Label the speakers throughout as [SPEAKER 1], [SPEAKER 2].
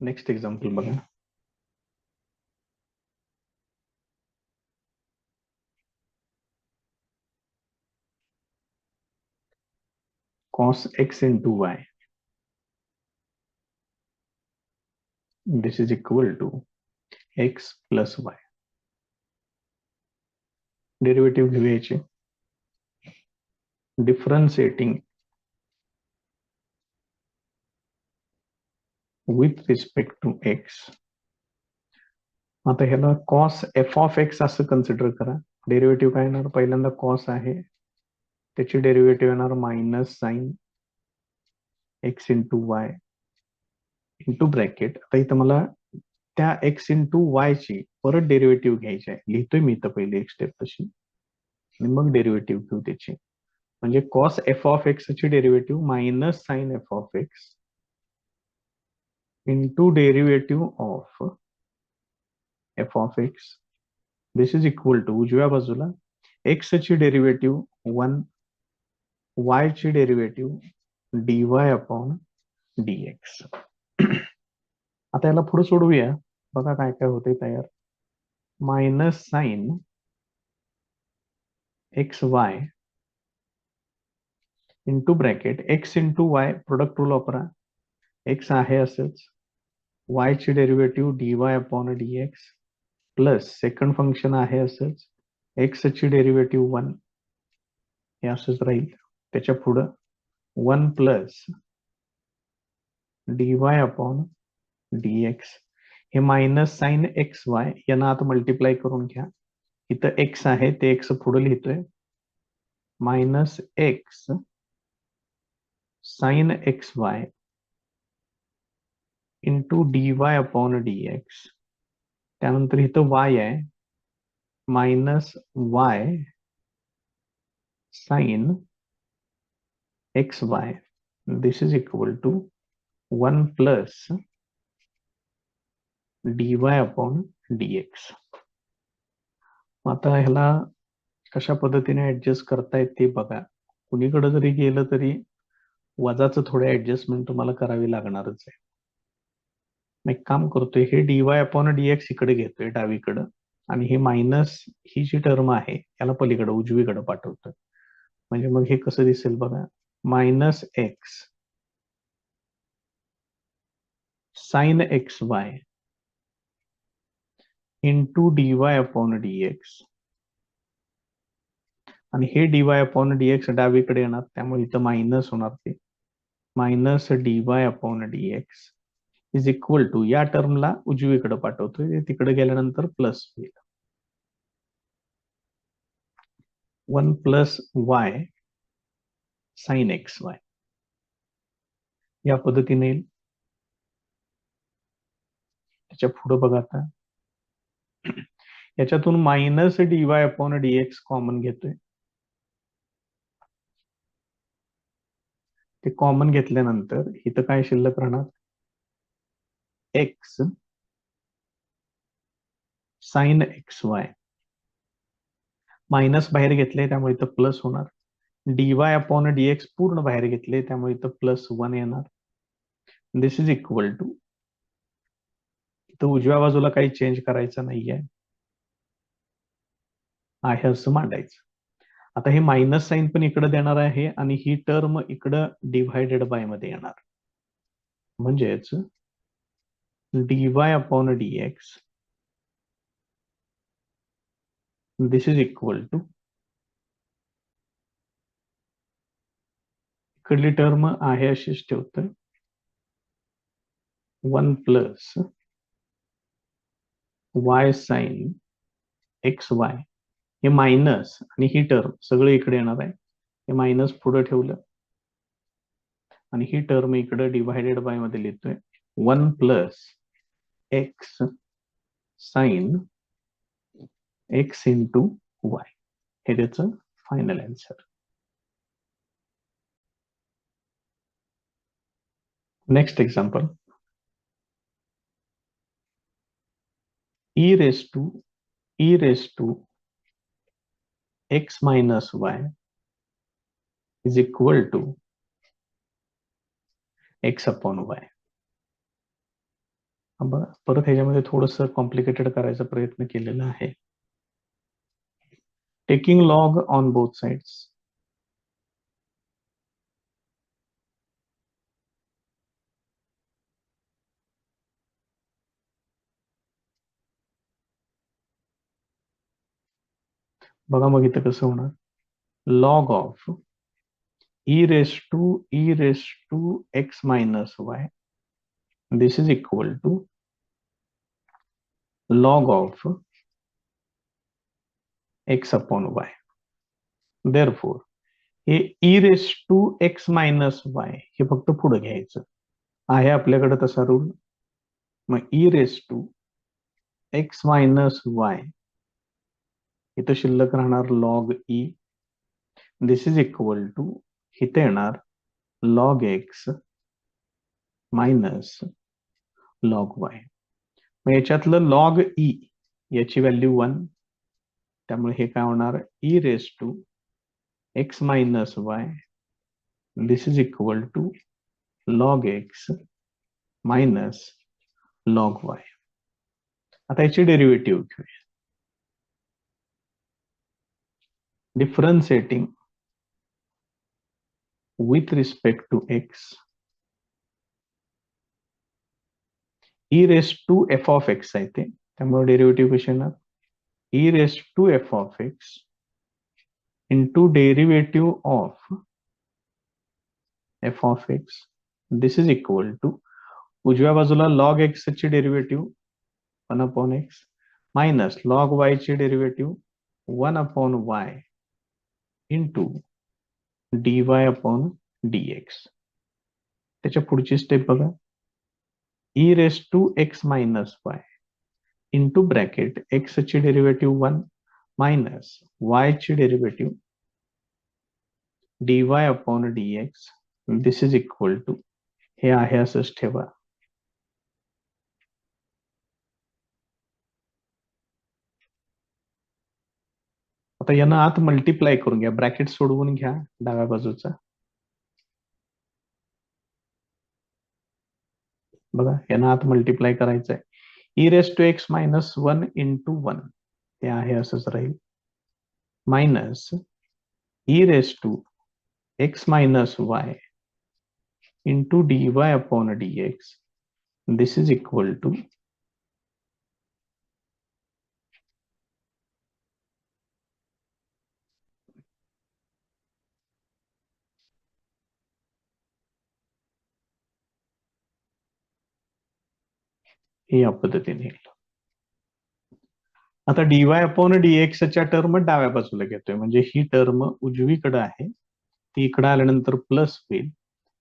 [SPEAKER 1] Next example बघा. cos x into y, this is equal to x plus y. Derivative घेऊया याचे. Differentiating with respect to x. आता ह्याला cos f of x असं consider करा. Derivative काय येणार? पहिल्यांदा cos आहे, त्याची डेरिवेटिव्ह येणार minus sine x into y into bracket. आता इथं मला त्या x इंटू वाय ची परत डेरिवेटिव्ह घ्यायची आहे. लिहितोय मी इथं पहिले एक स्टेप तशी आणि मग डेरिवेटिव्ह घेऊ त्याची. म्हणजे cos f of x ची derivative minus sine f of x into derivative of f of x. This is equal to उजव्या बाजूला x ची डेरिवेटिव्ह 1, y ची डेरिवेटिव्ह dy अपॉन dx. आता याला पुढे सोडवूया. बघा काय काय होते तयार. Minus sign x y into bracket x into Y, product rule वापरा. एक्स आहे असंच, वाय ची derivative dy upon dx plus second function आहे असंच, एक्स ची डेरिवेटिव्ह 1 हे असंच राहील. त्याच्या पुढं 1 प्लस dy अपॉन dx. हे मायनस साइन एक्स वाय यांना आता मल्टिप्लाय करून घ्या. इथं एक्स आहे ते एक्स पुढे लिहितोय. Minus x sine x y into dy upon dx. त्यानंतर इथं y आहे, minus y sine x y. This is equal to 1 plus dy upon dx. आता ह्याला कशा पद्धतीने ऍडजस्ट करतायत ते बघा. कुणीकडे जरी गेलं तरी वजाचं थोडे ऍडजस्टमेंट तुम्हाला करावी लागणारच आहे. मी एक काम करतोय, हे dy अपॉन dx इकडे घेतोय डावीकडं आणि हे मायनस ही जी टर्म आहे याला पलीकडे उजवीकडे पाठवतोय. म्हणजे मग हे कसं दिसेल बघा. Minus x sine x y into dy upon dx. आणि हे dy अपॉन dx डावीकडे येणार, त्यामुळे इथं मायनस होणार. ते minus dy upon dx is equal to, या टर्मला उजवीकडे पाठवतोय, तिकडे गेल्यानंतर प्लस होईल. 1 plus y sine x y या पद्धतीने येईल. त्याच्या पुढे बघा. आता याच्यातून minus dy upon dx common घेतोय. ते कॉमन घेतल्यानंतर इथं काय शिल्लक राहणार? X sine x y. Minus बाहेर घेतले त्यामुळे इथं प्लस होणार. dy अपॉन dx पूर्ण बाहेर घेतले त्यामुळे इथं प्लस 1 येणार. दिस इज इक्वल टू, इथं उजव्या बाजूला काही चेंज करायचं नाहीये, आहे असं मांडायचं. आता हे मायनस साइन पण इकडे देणार आहे आणि ही टर्म इकडं डिव्हायडेड बाय मध्ये येणार. म्हणजेच dy upon dx this is equal to, इकडली टर्म आहे अशीच ठेवतोय, 1 plus y sine x y. हे मायनस आणि ही टर्म सगळे इकडे येणार आहे. हे मायनस पुढे ठेवलं आणि ही टर्म इकडे डिव्हायडेड बाय मध्ये लिहितोय. 1 plus x sine x into Y. हे त्याचं final answer. Next example. e raised to x minus y is equal to x upon y. बघा परत ह्याच्यामध्ये थोडस कॉम्प्लिकेटेड करायचा प्रयत्न केलेला आहे. Taking log on both sides. बघा मग इथं कसं होणार, log of e raise to x minus y, this is equal to log of x upon y. Therefore, हे e raise to x minus y हे फक्त पुढे घ्यायचं आहे आपल्याकडे तसा रूल. मग e raise to x minus y इथं शिल्लक राहणार log e, this is equal to इथे येणार log x minus log y. मग याच्यातलं लॉग e याची व्हॅल्यू 1, त्यामुळे हे काय होणार e raise to x minus y, this is equal to log x minus log y. आता याची डेरिव्हेटिव्ह घेऊया. Differentiating with respect to x, e raise to f of x आहे ते, त्यामुळे डेरिव्हेटिव्ह कशी येणार e raise to f of x into derivative of f of x, this is equal to उजव्या बाजूला लॉग x ची derivative 1 upon x minus log y ची derivative 1 upon y into dy upon dx. त्याच्या पुढची step बघा, e raise to x minus y into bracket x ची derivative 1 minus y ची derivative dy upon dx, this is equal to हे आहे असंच ठेवा. आता यानं आत मल्टिप्लाय करून घ्या, ब्रॅकेट सोडवून घ्या डाव्या बाजूचा. बघा यानं आत मल्टिप्लाय करायचं आहे. e raise to x minus 1 into 1 ते आहे असंच राहील, minus e raise to x minus y into dy upon dx, this is equal to या पद्धतीने येईल. आता dy अपॉन dx च्या टर्म डाव्या बाजूला घेतोय, म्हणजे ही टर्म उजवीकडे आहे ती इकडे आल्यानंतर प्लस होईल,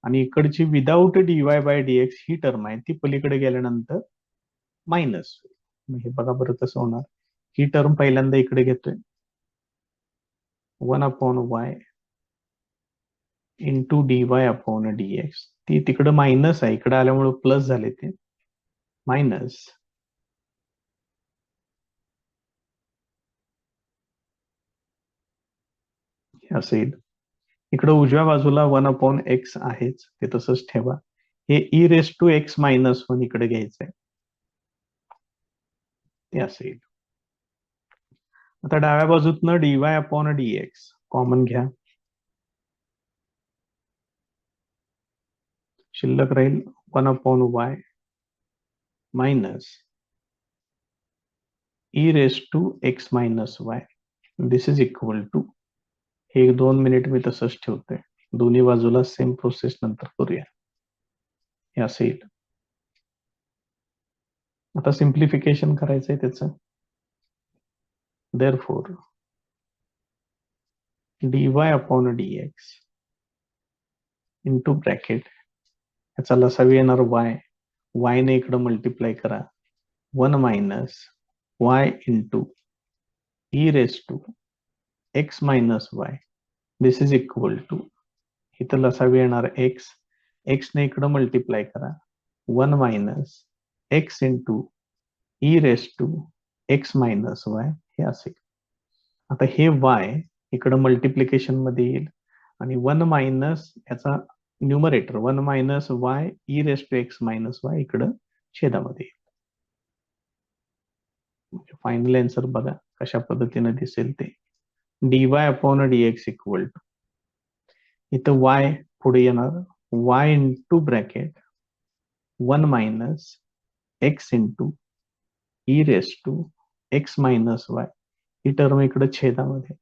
[SPEAKER 1] आणि इकडची विदाऊट dy बाय dx ही टर्म आहे ती पलीकडे गेल्यानंतर मायनस होईल. हे बघा बरं कसं होणार, ही टर्म पहिल्यांदा इकडे घेतोय 1 upon y into dy upon dx, ती तिकडे मायनस आहे इकडे आल्यामुळे प्लस झाले ते मायनस असं येईल. इकडे उजव्या बाजूला 1 अपॉन एक्स आहेच ते तसंच ठेवा. हे e raise to x minus 1 इकडे घ्यायचंय ते असं येईल. आता डाव्या बाजूतनं dy अपॉन dx कॉमन घ्या, शिल्लक राहील 1 upon y minus e raise to x minus y, this is equal to हे 2 मिनिट मी तसंच ठेवतोय, दोन्ही बाजूला सेम प्रोसेस नंतर करूया. हे असं येईल. आता सिम्प्लिफिकेशन करायचंय त्याचं. Therefore, dy upon dx into bracket याचा लसावी येणार y ने इकडे मल्टिप्लाय करा 1 minus y into e raise to x minus y, this is equal to इथं लसावी येणार x ने इकडे मल्टिप्लाय करा 1 minus x into e raise to x minus y हे असेल. आता हे y इकडे मल्टिप्लिकेशन मध्ये येईल आणि 1 मायनस याचा numerator 1 minus y e raise to x minus y इकडं छेदामध्ये येईल. फायनल आन्सर बघा कशा पद्धतीने दिसेल ते. dy upon dx equal to, इथं y पुढे येणार, y into bracket 1 minus x into e raise to x minus y, ही टर्म इकडे छेदामध्ये,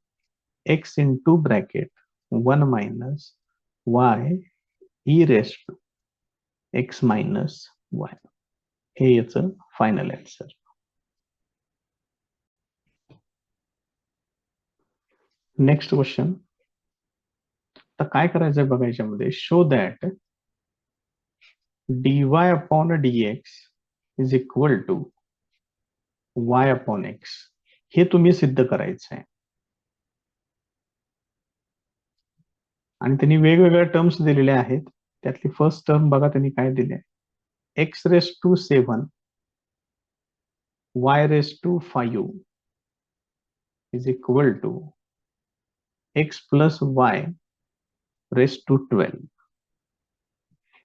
[SPEAKER 1] x into bracket 1 minus y e raise to x minus y, हे याचं फायनल आन्सर. Next question. तर काय करायचंय बघा याच्यामध्ये, show that dy upon dx is equal to y upon x, हे तुम्ही सिद्ध करायचं आहे. आणि त्यांनी वेगवेगळ्या टर्म्स दिलेल्या आहेत. त्यातली फर्स्ट टर्म बघा त्यांनी काय दिले, x raise to 7 y raise to 5 is equal to x plus y raise to 12.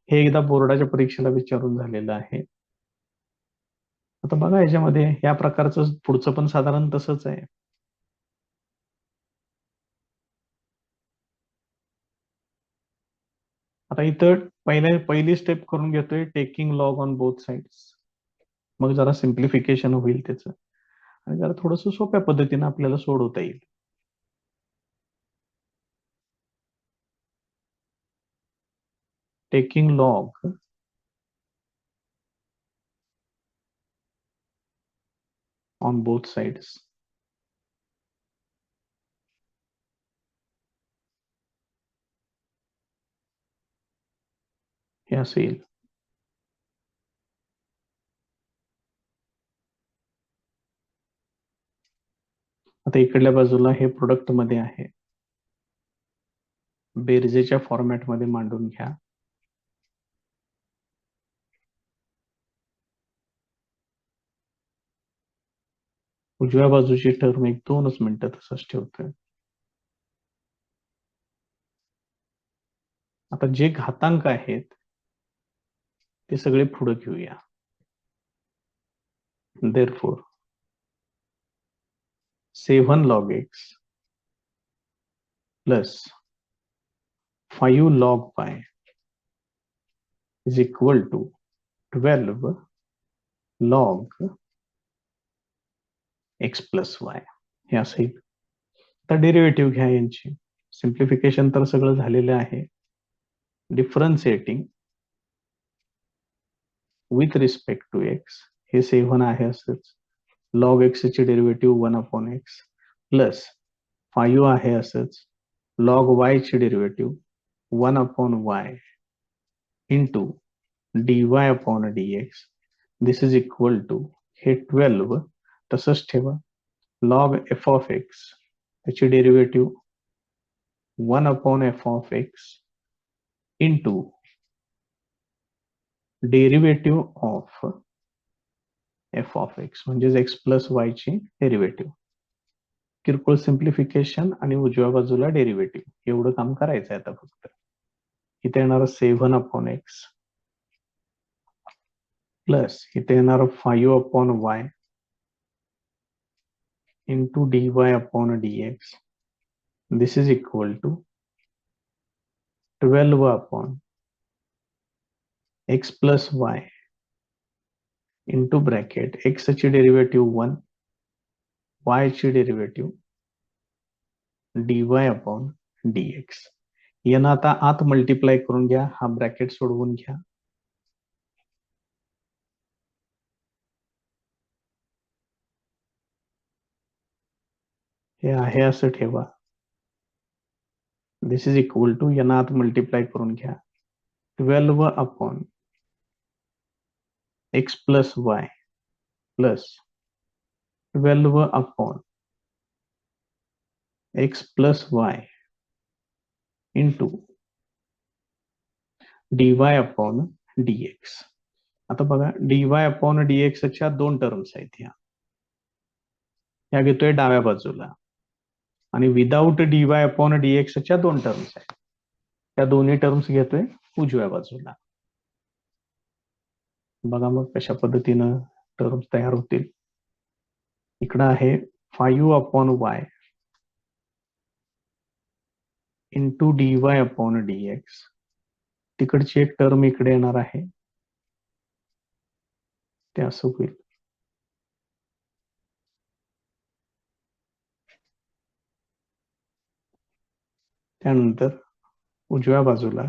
[SPEAKER 1] हे एकदा बोर्डाच्या परीक्षेला विचारून झालेलं आहे. आता बघा याच्यामध्ये या प्रकारचं पुढचं पण साधारण तसंच आहे. आता इथं पहिली स्टेप करून घेतोय, taking log on both sides. मग जरा सिम्प्लिफिकेशन होईल त्याचं आणि जरा थोडस सोप्या पद्धतीने आपल्याला सोडवता येईल. Taking log on both sides. हे असं येईल. आता इकडल्या बाजूला हे प्रोडक्ट मध्ये आहे, बेरजेच्या फॉर्मॅटमध्ये मांडून घ्या. उजव्या बाजूची टर्म 1-2 मिनिटं तसंच ठेवतोय. आता जे घातांक आहेत ते सगळे पुढे घेऊया. therefore 7 log x plus 5 log y is equal to 12 log x plus y, हे असं येईल. आता डेरिव्हेटिव्ह घ्या यांची. सिम्प्लिफिकेशन तर सगळं झालेलं आहे. Differentiating with respect to x, हे 7 आहे असंच. लॉग एक्स ची डेरिव्हेटिव्ह 1 अपॉन एक्स प्लस 5 आहे असंच. लॉग वाय ची derivative 1 upon y into dy upon dx, this is equal to, हे 12 तसंच ठेवा. लॉग एफ ऑफ एक्स, त्याची derivative 1 upon f of x into derivative of f of x, म्हणजेच x plus y ची derivative. किरकोळ simplification आणि उजव्या बाजूला डेरिव्हेटिव्ह, एवढं काम करायचं आहे आता फक्त. इथे येणार 7 अपॉन एक्स प्लस इथे येणार 5 upon y into dy upon dx, this is equal to 12 upon x plus y into bracket x ची डेरिव्हेटिव्ह 1, वाय ची डेरिव्हेटिव्ह dy अपॉन dx. यांना आता आत मल्टिप्लाय करून घ्या, हा ब्रॅकेट सोडवून घ्या. हे आहे असं ठेवा. दिस इज इक्वल टू, यांना आत मल्टिप्लाय करून घ्या, 12 upon x plus Y plus 12 upon x plus y into dy upon dx. आता बघा dy अपॉन dx च्या 2 टर्म्स आहेत. ह्या घेतोय डाव्या बाजूला आणि विदाउट dy अपॉन dx च्या 2 टर्म्स आहेत. त्या दोन्ही टर्म्स घेतोय उजव्या बाजूला. बघा मग कशा पद्धतीनं टर्म्स तयार होतील. इकडं आहे 5/y इंटू dy/dx. तिकडची एक टर्म इकडे येणार आहे, ते असं होईल. त्यानंतर उजव्या बाजूला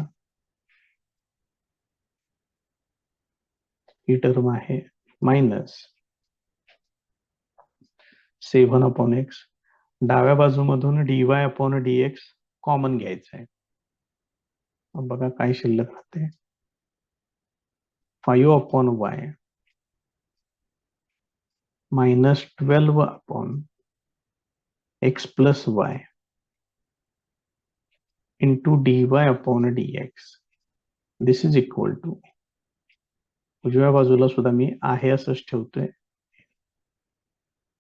[SPEAKER 1] ही टर्म आहे -7/x. डाव्या बाजूमधून dy/dx कॉमन घ्यायचं आहे. मग बघा काय शिल्लक राहते. 5/y -12/x plus y into dy/dx. This is equal to, उजव्या बाजूला सुद्धा मी आहे असंच ठेवतोय.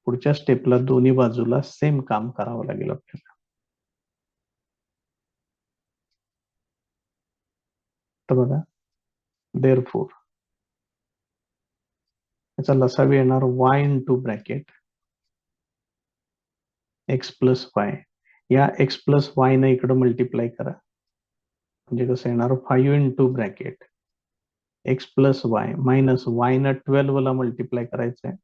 [SPEAKER 1] पुढच्या स्टेपला दोन्ही बाजूला सेम काम करावं लागेल आपल्याला. तर बघा, therefore याचा लसावी येणार y into bracket x plus y. या x प्लस y ने इकडे मल्टिप्लाय करा, म्हणजे कसं येणार 5 into bracket x plus y minus y न 12 ला मल्टिप्लाय करायचं आहे,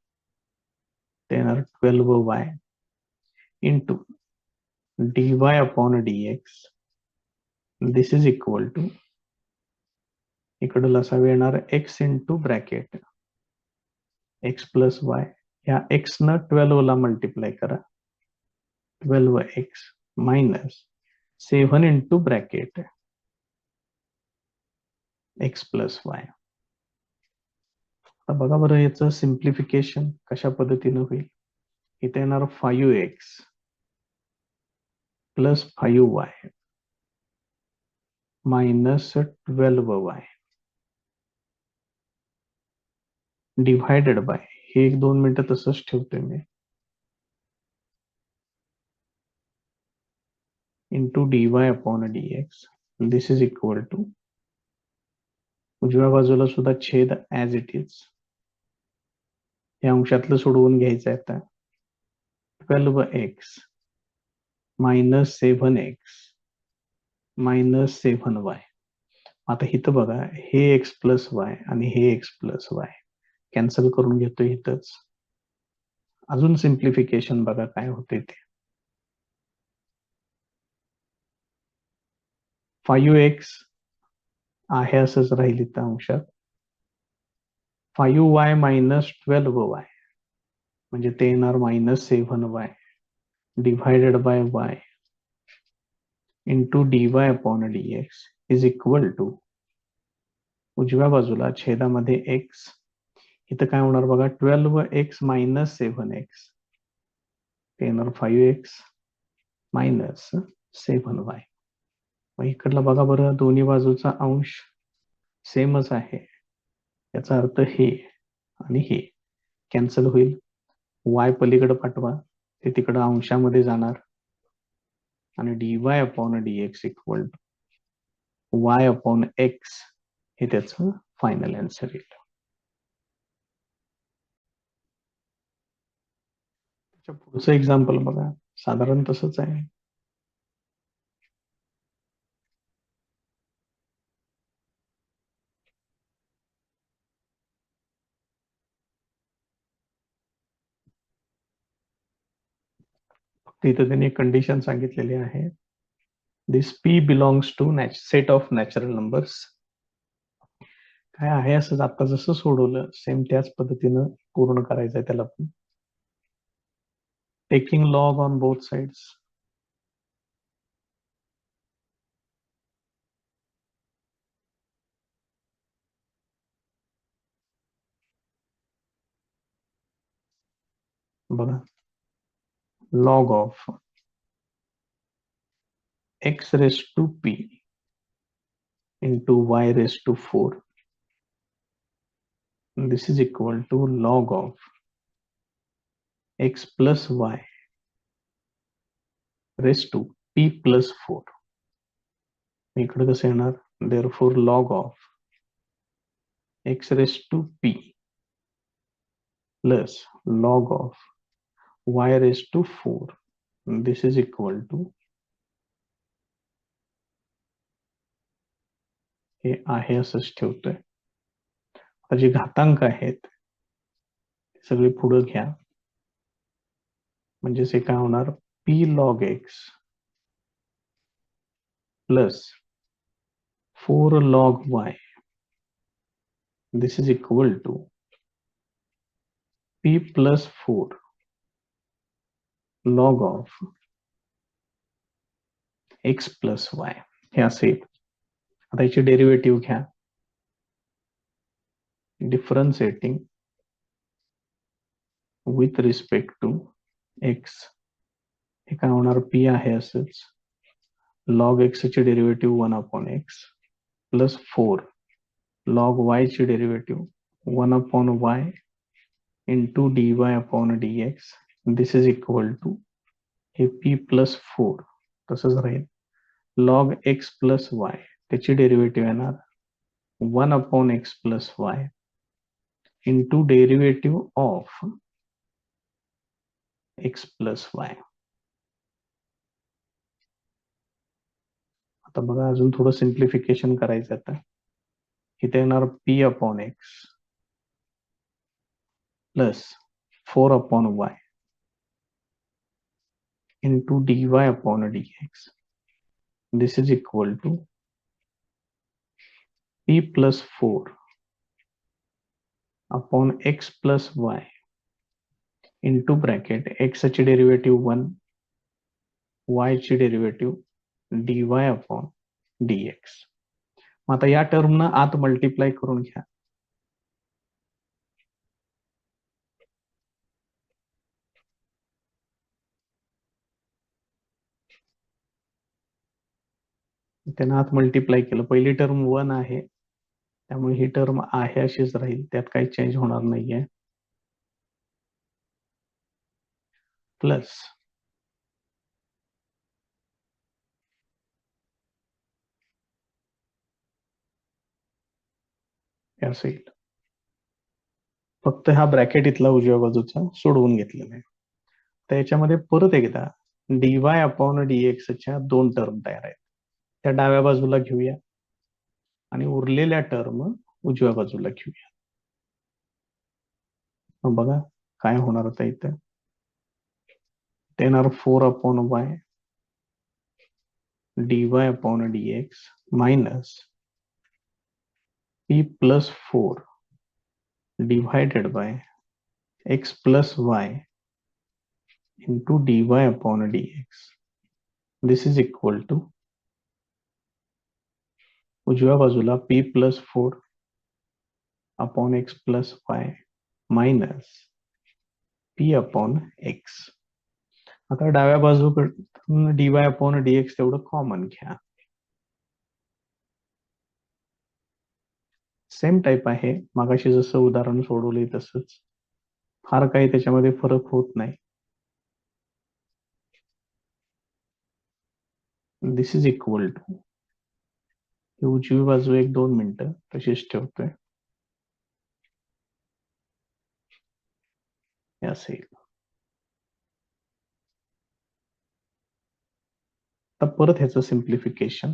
[SPEAKER 1] ते येणार 12y into dy/dx. This is equal to, इकडे लसावी येणार x into bracket x plus y. या x न 12 ला मल्टिप्लाय करा, 12x minus 7 into bracket x plus y. आता बघा बरं याचं सिम्प्लिफिकेशन कशा पद्धतीने होईल. इथे येणार 5x plus 5y minus 12y divided by, हे 1-2 मिनिटं तसंच ठेवतोय मी, into dy/dx. This is equal to, उजव्या बाजूला सुद्धा छेद ऍज इट इज, या अंशातलं सोडवून घ्यायचं आहे आता. 12x minus 7x minus 7y. आता इथं बघा, हे x प्लस y आणि हे x प्लस y कॅन्सल करून घेतो इथंच. अजून सिम्प्लिफिकेशन बघा काय होते ते. 5x आहे असंच राहील इथं अंशात, 5y मायनस 12y म्हणजे ते येणार minus 7y divided by y into dy/dx is equal to, उजव्या बाजूला छेदामध्ये x, इथं काय होणार बघा, 12x मायनस 7x, ते येणार 5x मायनस 7y. मग इकडला बघा बरं, दोन्ही बाजूचा अंश सेमच आहे, याचा अर्थ हे आणि हे कॅन्सल होईल. y पलीकडे पाठवा, ते तिकडं अंशामध्ये जाणार आणि dy/dx इक्वल टू y/x हे त्याचं फायनल आन्सर येईल. पुढचं एक्झाम्पल बघा, साधारण तसंच आहे. तिथे त्यांनी कंडिशन सांगितलेली आहे, this p belongs to set of natural numbers. काय आहे असं आता जसं सोडवलं सेम त्याच पद्धतीनं पूर्ण करायचं आहे त्याला पण. Taking log on both sides. बघा, log of x raise to p into y raised to 4. This is equal to log of x plus y raised to p plus 4. इकडे कसं येणार, therefore log of x raised to p plus log of y raised to 4. This is equal to, हे आहे असंच ठेवतोय. आता जे घातांक आहेत ते सगळे पुढे घ्या. म्हणजेच हे काय होणार, p log x plus 4 log y. This is equal to p plus 4 log of x plus y. हे असेल. आता याची डेरिव्हेटिव्ह घ्या. Differentiating with respect to x. हे काय होणार, p आहे असंच. लॉग x ची derivative 1 upon x plus 4 log y ची derivative 1 upon y into dy upon dx. This is equal to, हे p प्लस 4 तसंच राहील. लॉग x प्लस y त्याची डेरिव्हेटिव्ह येणार 1 upon x plus y into derivative of x plus y. आता बघा, अजून थोडं सिम्प्लिफिकेशन करायचं. आता इथे येणार p upon x plus 4 upon y into dy upon dx. This is equal to p plus 4 upon x plus y into bracket x ची derivative 1 y ची डेरिव्हेटिव्ह dy अपॉन dx. मग आता या टर्मनं आत मल्टिप्लाय करून घ्या. त्यानं आत मल्टिप्लाय केलं. पहिली टर्म 1 आहे त्यामुळे ही टर्म आहे अशीच राहील, त्यात काही चेंज होणार नाहीये. प्लस असं येईल. फक्त हा ब्रॅकेट इथला उजव्या बाजूचा सोडवून घेतलेला आहे. तर याच्यामध्ये परत एकदा dy अपॉन dx च्या 2 टर्म तयार आहेत. त्या डाव्या बाजूला घेऊया आणि उरलेल्या टर्म उजव्या बाजूला घेऊया. मग बघा काय होणार होतं इथं. येणार 4 upon y dy upon dx minus p plus 4 divided by x plus y into dy upon dx. This is equal to, उजव्या बाजूला p plus 4 upon x plus y minus p upon x. आता डाव्या बाजूकडून dy upon dx तेवढं common घ्या. Same type आहे, मागाशी जसं उदाहरण सोडवलंय तसंच. फार काही त्याच्यामध्ये फरक होत नाही. दिस इज इक्वल टू, उजवी बाजू 1-2 मिनिटं तशीच ठेवतोय. असेल. तर परत ह्याचं सिम्प्लिफिकेशन.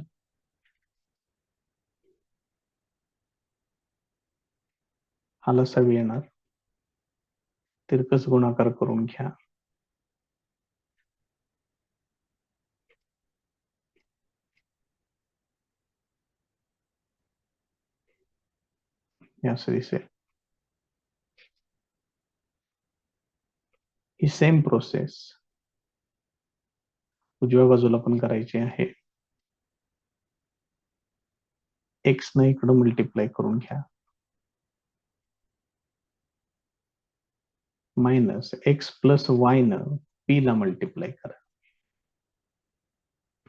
[SPEAKER 1] हा लसावी येणार, तिरकस गुणाकार करून घ्या. असं दिसेल. ही सेम प्रोसेस उजव्या बाजूला पण करायची आहे. एक्स न इकडं मल्टिप्लाय करून घ्या, मायनस एक्स प्लस वाय न पी ला मल्टिप्लाय करा.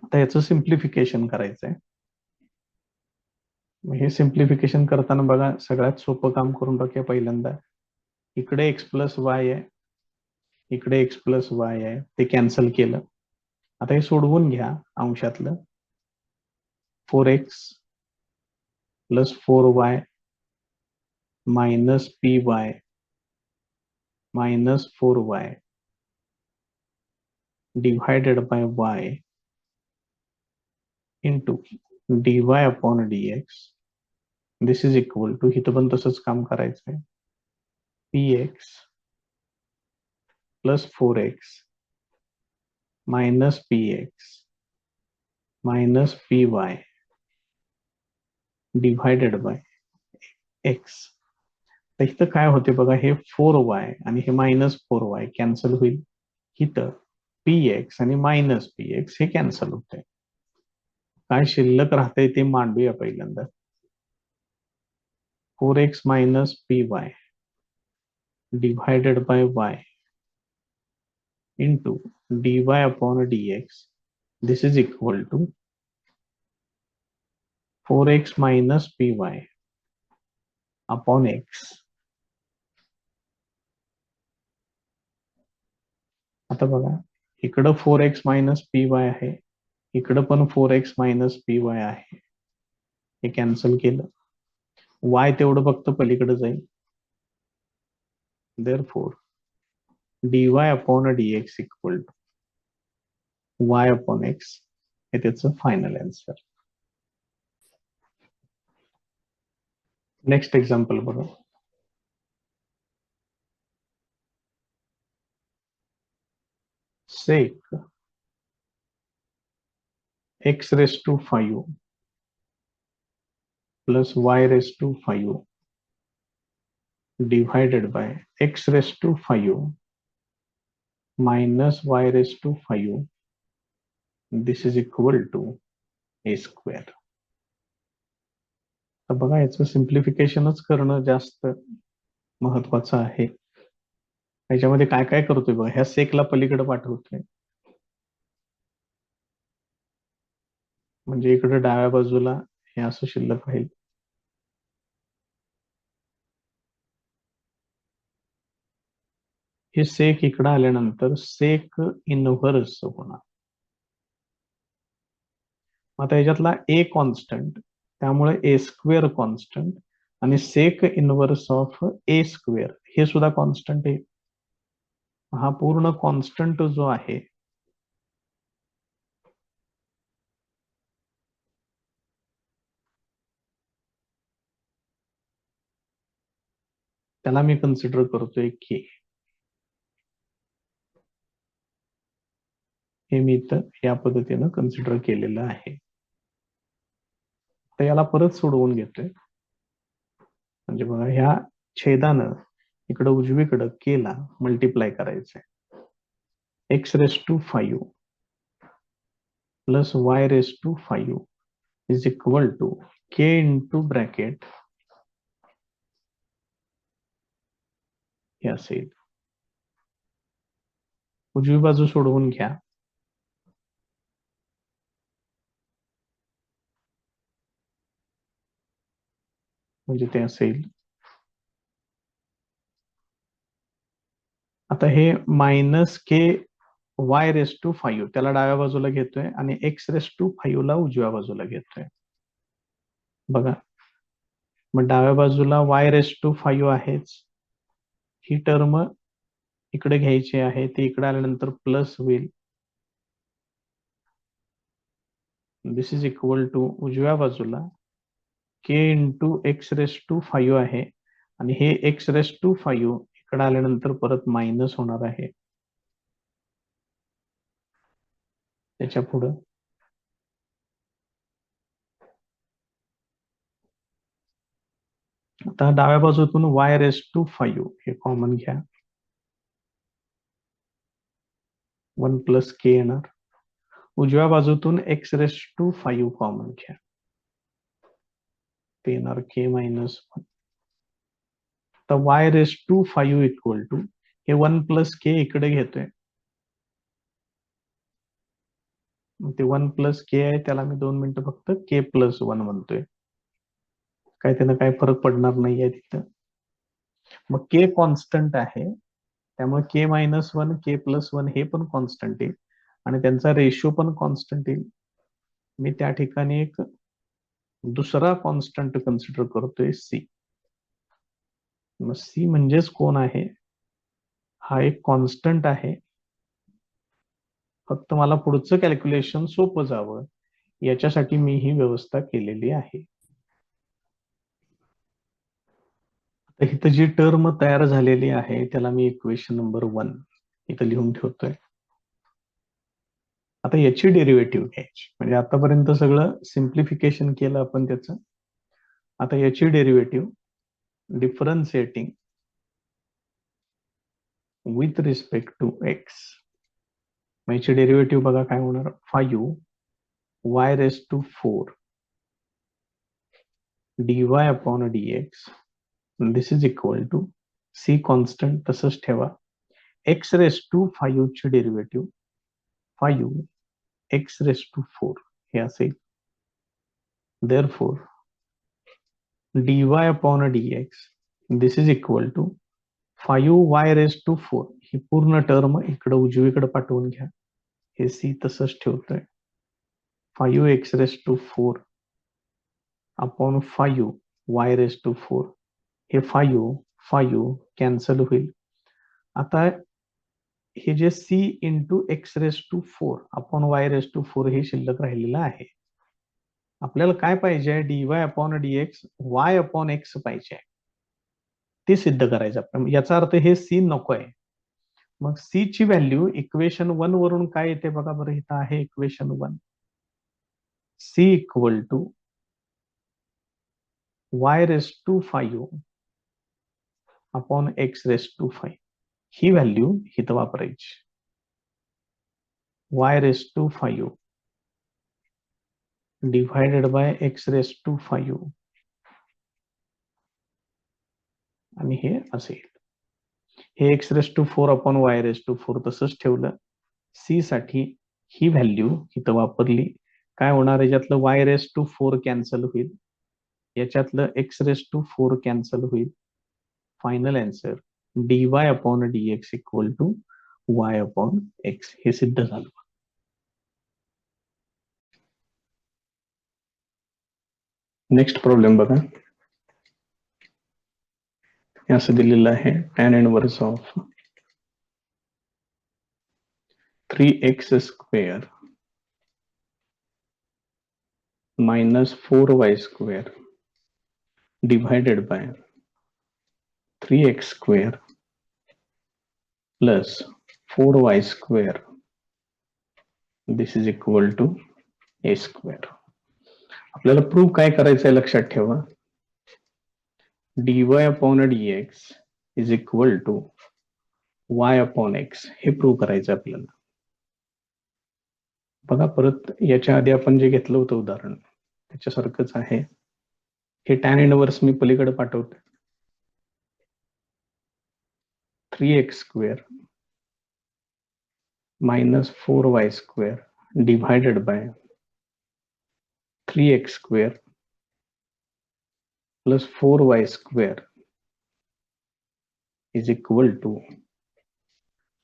[SPEAKER 1] आता याचं सिम्प्लिफिकेशन करायचंय. हे सिम्प्लिफिकेशन करताना बघा, सगळ्यात सोपं काम करून टाकूया पहिल्यांदा. इकडे एक्स प्लस वाय आहे, इकडे एक्स प्लस वाय आहे, ते कॅन्सल केलं. आता हे सोडवून घ्या अंशातलं. 4x plus 4y minus py minus 4y divided by y into dy upon dx. This is equal to, इथं पण तसंच काम करायचं आहे, px plus 4x minus px minus py divided by x. तर इथं काय होते बघा, हे 4y आणि हे -4y कॅन्सल होईल. इथं px आणि -px हे कॅन्सल होते. काय शिल्लक राहते ते मांडूया पहिल्यांदा. 4x minus py divided by y into dy upon dx. This is equal to 4x minus py upon x. आता बघा, इकडं 4x minus py आहे, इकडं पण 4x minus py आहे. हे कॅन्सल केलं, y तेवढं फक्त पलीकडे जाईल. Therefore dy upon dx equal to y upon x. हे त्याचं फायनल आन्सर. नेक्स्ट एक्झाम्पल बघा. sec x raised to 5 plus y raised to 5 divided by x raised to 5 minus y raised to 5. This is equal to a square. तर बघा, याचं सिम्प्लिफिकेशनच करणं जास्त महत्वाचं आहे. याच्यामध्ये काय काय करतोय बघा, ह्या सेकला पलीकडे पाठवतोय, म्हणजे इकडे डाव्या बाजूला हे असं शिल्लक राहील. हे सेक इकडे आल्यानंतर सेक इनव्हर्स होणार. आता याच्यातला ए कॉन्स्टंट, त्यामुळे ए स्क्वेअर कॉन्स्टंट आणि सेक इनव्हर्स ऑफ ए स्क्वेअर हे सुद्धा कॉन्स्टंट आहे. हा पूर्ण कॉन्स्टंट जो आहे त्याला मी कन्सिडर करतोय के. हे मी इथं या पद्धतीनं कन्सिडर केलेलं आहे. तर याला परत सोडवून घेतोय, म्हणजे बघा, ह्या छेदानं इकडं उजवीकडं केला मल्टिप्लाय करायचंय. x raised to 5 plus y raised to 5 is equal to k into bracket हे असेल. उजवी बाजू सोडवून घ्या, म्हणजे ते असेल. आता हे minus k y raise to 5 त्याला डाव्या बाजूला घेतोय आणि एक्स रेस टू 5 ला उजव्या बाजूला घेतोय. बघा, मग डाव्या बाजूला वाय रेस टू 5 आहेच, ही टर्म इकडे घ्यायची आहे, ती इकडे आल्यानंतर प्लस होईल. दिस इज इक्वल टू उजव्या बाजूला के इंटू एक्स रेस टू 5 आहे आणि हे एक्स रेस टू 5 इकडे आल्यानंतर परत मायनस होणार आहे. त्याच्या पुढं आता डाव्या बाजूतून y रेस टू 5 हे कॉमन घ्या, 1 प्लस के येणार. उजव्या बाजूतून x रेस टू 5 कॉमन घ्या, ते येणार के मायनस 1. तर y raise to 5 equal to हे 1 प्लस के इकडे घेतोय, ते 1 प्लस के आहे, त्याला मी 2 मिनिटं फक्त के प्लस 1 म्हणतोय, काय त्यानं काय फरक पडणार नाहीये तिथं. मग के कॉन्स्टंट आहे, त्यामुळे के मायनस 1 के प्लस 1 हे पण कॉन्स्टंट येईल आणि त्यांचा रेशो पण कॉन्स्टंट येईल. मी त्या ठिकाणी एक दुसरा कॉन्स्टंट कन्सिडर करतोय सी. मग सी म्हणजेच कोण आहे, हा एक कॉन्स्टंट आहे फक्त मला पुढचं कॅल्क्युलेशन सोपं जावं याच्यासाठी मी ही व्यवस्था केलेली आहे. तर इथं जी टर्म तयार झालेली आहे त्याला मी इक्वेशन नंबर 1 इथं लिहून ठेवतोय. आता याची डेरिव्हेटिव्ह घ्यायची, म्हणजे आतापर्यंत सगळं सिम्प्लिफिकेशन केलं आपण त्याचं. आता याची derivative differentiating with respect to x. याची डेरिव्हेटिव्ह बघा काय होणार, 5y⁴ dy upon dx this is equal to c constant तसंच ठेवा, x⁵ ची डेरिव्हेटिव्ह 5x⁴ हे असेल. therefore dy upon dx this is equal to 5y⁴ ही पूर्ण टर्म इकडे उजवीकडे पाठवून घ्या, हे c तसंच ठेवतोय. 5x⁴ अपॉन 5y⁴ हे 5 कॅन्सल होईल. आता हे जे c into x⁴ upon y⁴ हे शिल्लक राहिलेलं आहे. आपल्याला काय पाहिजे, dy upon dx y upon x पाहिजे, ते सिद्ध करायचं आपण. याचा अर्थ हे c नको आहे. मग c ची व्हॅल्यू इक्वेशन 1 वरून काय येते बघा बरं, इथं आहे equation 1, c equal to y⁵ upon x⁵. ही व्हॅल्यू इथं वापरायची. y⁵ डिवायडेड बाय x⁵ आणि हे असेल. हे x⁴ अपॉन y⁴ तसंच ठेवलं. c साठी ही व्हॅल्यू इथं वापरली. काय होणार, याच्यातलं y⁴ कॅन्सल होईल, याच्यातलं x⁴ कॅन्सल होईल. Final answer dy upon dx equal to y upon x हे सिद्ध झालं. नेक्स्ट प्रॉब्लेम बघा. असं दिलेलं आहे, tan inverse of 3x² minus 4y² divided by 3x² plus 4y² this is equal to a². आपल्याला प्रूव्ह काय करायचं आहे लक्षात ठेवा, dy upon dx is equal to y upon x हे प्रूव्ह करायचं आपल्याला. बघा परत याच्या आधी आपण जे घेतलं होतं उदाहरण त्याच्यासारखंच आहे. हे tan इनवर्स मी पलीकडे पाठवतो. 3x² minus 4y² divided by 3x² plus 4y² is equal to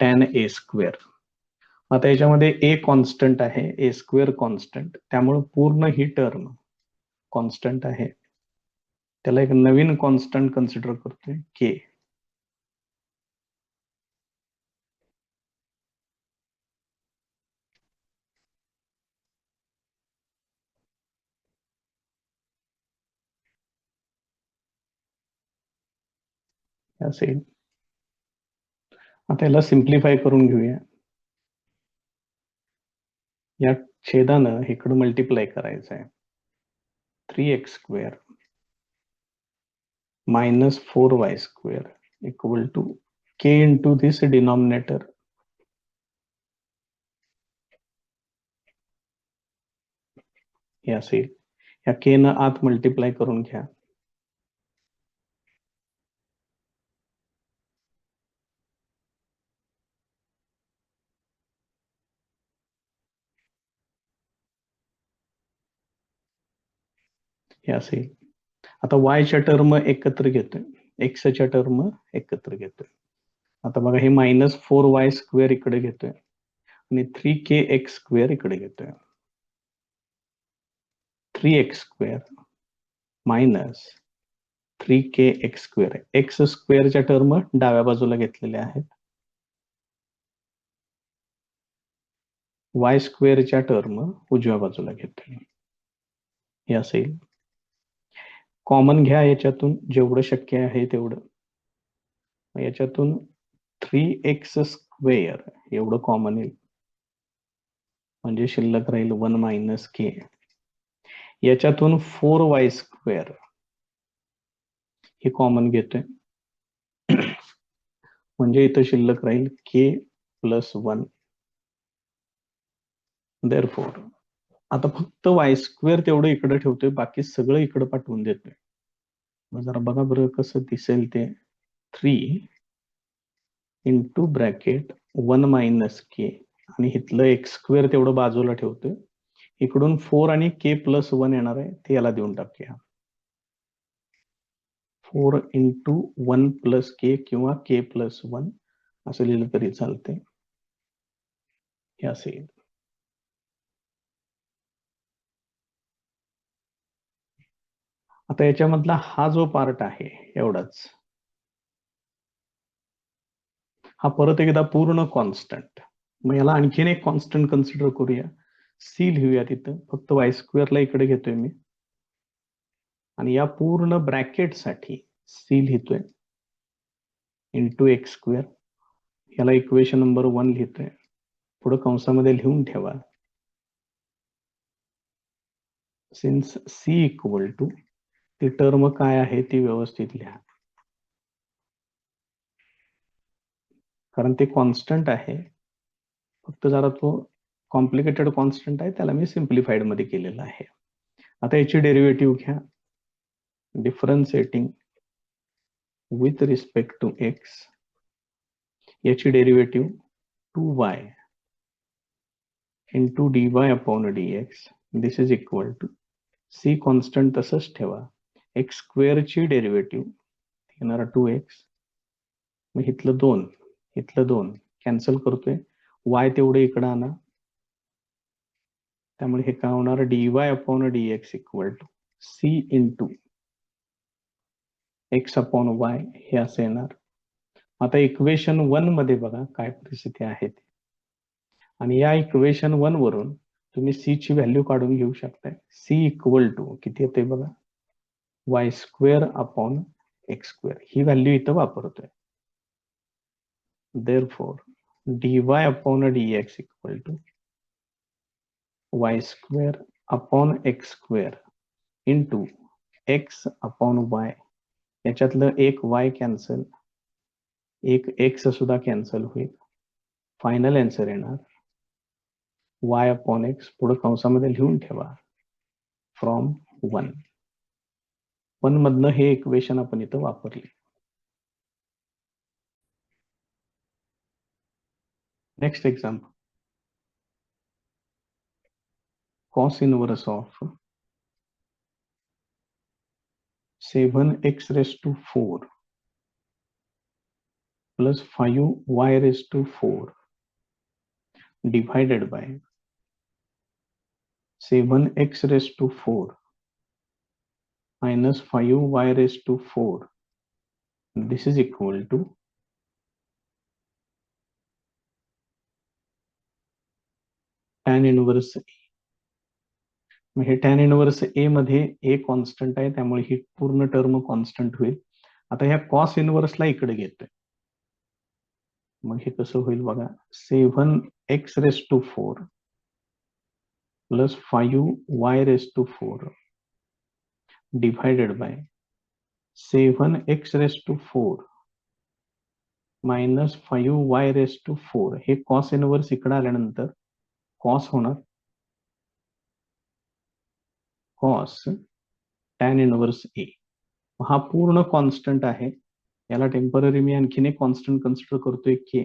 [SPEAKER 1] tan a². आता याच्यामध्ये a कॉन्स्टंट आहे, a² कॉन्स्टंट, त्यामुळे पूर्ण ही टर्म कॉन्स्टंट आहे. त्याला एक नवीन कॉन्स्टंट कन्सिडर करतोय k. असेल. आता याला सिम्प्लिफाय करून घेऊया. या छेदानं इकडं मल्टिप्लाय करायचं आहे. 3x² minus 4y² equal to k into this denominator. हे असेल. या k न आत मल्टिप्लाय करून घ्या. हे असेल. आता y च्या टर्म एकत्र घेतोय, x च्या टर्म एकत्र घेतोय. आता बघा हे मायनस 4y² इकडे घेतोय आणि 3kx² इकडे घेतोय. 3x² minus 3kx². x² च्या टर्म डाव्या बाजूला घेतलेल्या आहेत. वाय स्क्वेअरच्या टर्म उजव्या बाजूला घेतोय, हे असेल. कॉमन घ्या याच्यातून जेवढं शक्य आहे तेवढं. याच्यातून 3x स्क्वेअर एवढं कॉमन येईल, म्हणजे शिल्लक राहील 1 मायनस के. याच्यातून 4y स्क्वेअर हे कॉमन घेतोय, म्हणजे इथं शिल्लक राहील k प्लस 1. देअरफॉर आता फक्त y स्क्वेअर तेवढं इकडे ठेवतोय, बाकी सगळं इकडे पाठवून देतोय. मग जरा बघा बरं कसं दिसेल ते. 3 इंटू ब्रॅकेट 1 मायनस के, आणि इथलं एक्स स्क्वेअर तेवढं बाजूला ठेवतोय. इकडून 4 आणि के प्लस 1 येणार आहे, ते याला देऊन टाकूया. 4 इंटू 1 प्लस के किंवा के प्लस 1 असं लिहिलं तरी चालते, हे असेल. आता याच्यामधला हा जो पार्ट आहे एवढाच, हा परत एकदा पूर्ण कॉन्स्टंट. मग याला आणखीन एक कॉन्स्टंट कन्सिडर करूया, सी लिहूया तिथं. फक्त वाय स्क्वेअरला इकडे घेतोय मी, आणि या पूर्ण ब्रॅकेट साठी सी लिहितोय इंटू एक्स स्क्वेअर. याला इक्वेशन नंबर 1 लिहितोय. पुढे कंसामध्ये लिहून ठेवा, सिन्स सी इक्वल टू, ती टर्म काय आहे ती व्यवस्थित लिहा, कारण ते कॉन्स्टंट आहे. फक्त जरा तो कॉम्प्लिकेटेड कॉन्स्टंट आहे, त्याला मी सिम्प्लिफाईड मध्ये केलेलं आहे. आता याची डेरिव्हेटिव्ह घ्या, differentiating with respect to x. याची derivative 2y into dy upon dx. This is equal to c constant तसंच ठेवा, एक्स स्क्वेअरची डेरिव्हेटिव्ह येणार 2x. मग इथलं 2 कॅन्सल करतोय, y तेवढे इकडं आणा, त्यामुळे हे काय होणार, dy upon dx equal to C into x upon Y, हे असं येणार. आता इक्वेशन 1 मध्ये बघा काय परिस्थिती आहे ती, आणि या इक्वेशन 1 वरून तुम्ही सी ची व्हॅल्यू काढून घेऊ शकताय. सी इक्वल टू किती येते बघा, y square upon x square, ही व्हॅल्यू इथं वापरतोय. Therefore dy upon dx equal to y square upon x square into x upon y. याच्यातलं एक y कॅन्सल, एक एक्स सुद्धा कॅन्सल होईल. फायनल आन्सर येणार y अपॉन एक्स. पुढे कंसामध्ये लिहून ठेवा फ्रॉम 1 मधनं हे इक्वेशन आपण इथं वापरले. Next example, cos inverse of 7x raised to 4 plus 5y raised to 4 divided by 7x raised to 4 minus 5y raised to 4. This is equal to tan inverse A. मग हे tan inverse A मध्ये A constant आहे, त्यामुळे ही पूर्ण term constant होईल. आता ह्या cos inverse ला इकडे घेतोय, मग हे कसं होईल बघा, 7x raised to 4 plus 5y raised to 4 divided by 7x raised to 4 minus 5y raised to 4. हे cos इनवर्स इकडे आल्यानंतर cos होणार, cos tan इनवर्स A. हा पूर्ण कॉन्स्टंट आहे, याला टेम्पररी मी आणखीन एक कॉन्स्टंट कन्सिडर करतोय k.